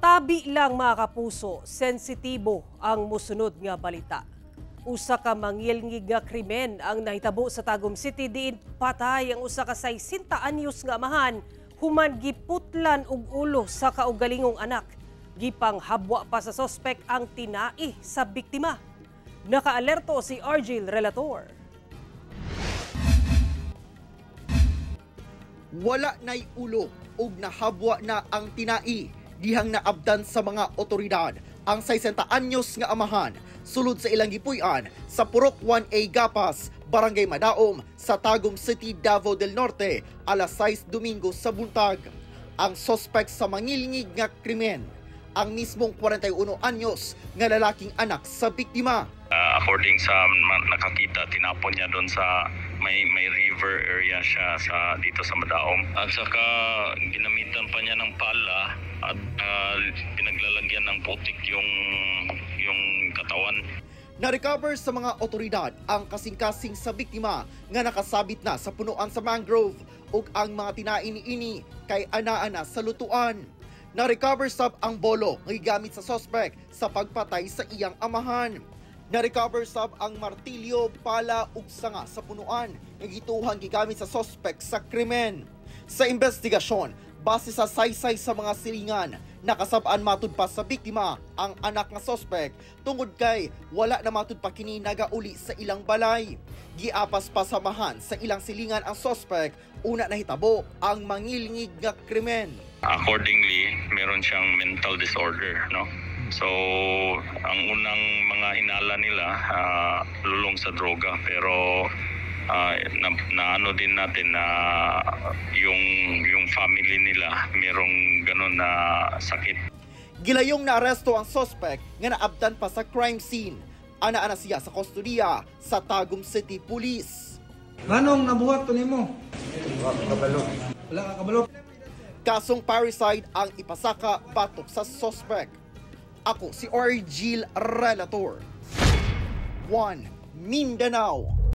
Tabi lang mga kapuso, sensitibo ang musunod nga balita. Usa ka mangilngig nga krimen ang nahitabo sa Tagum City diin patay ang usa ka 60 anyos nga amahan human giputlan og ulo sa kaugalingong anak. Gipang habwa pa sa sospek ang tinai sa biktima. Nakaalerto si Argil Relator. Wala na'y ulo ug nahabwa na ang tinai dihang naabdan sa mga otoridad ang 60 anyos nga amahan sulod sa ilang gipuy-an sa Purok 1A Gapas, Barangay Madaom sa Tagum City, Davao del Norte, alas 6 Domingo sa buntag. Ang sospek sa mangilngig nga krimen, ang mismong 41 anyos nga lalaking anak sa biktima. According sa nakakita, tinapon niya doon sa may river area siya dito sa Madaom. At saka ginamitan pa niya ng pala at pinaglalagyan ng putik yung katawan. Na-recover sa mga otoridad ang kasing-kasing sa biktima nga nakasabit na sa punuan sa mangrove ug ang mga tinaini-ini kay ana-ana sa lutuan. Na-recover sab ang bolo nga gigamit sa suspect sa pagpatay sa iyang amahan. Na-recover sab ang martilyo, pala ug sanga sa punuan nga gituhang gigamit sa suspect sa krimen. Sa investigasyon, base sa saysay sa mga silingan, nakasab-an matud pa sa biktima ang anak nga suspect tungod kay wala na matud pa kini nagauli sa ilang balay. Giapas pa samahan sa ilang silingan ang suspect, una nahitabo ang mangilngig nga krimen. Accordingly, meron siyang mental disorder, no? So, ang unang mga hinala nila, lulong sa droga. Pero, naano din natin na yung family nila, merong ganun na sakit. Gilayong naaresto ang suspect nga naabdan pa sa crime scene. Ana-ana siya sa kustodiya sa Tagum City Police. Anong nabuhat to nimo? Wala ka kabalo. Wala ka kabalo. Kasong parricide ang ipasaka batok sa suspect. Ako si Argil Relator. 1 Mindanao.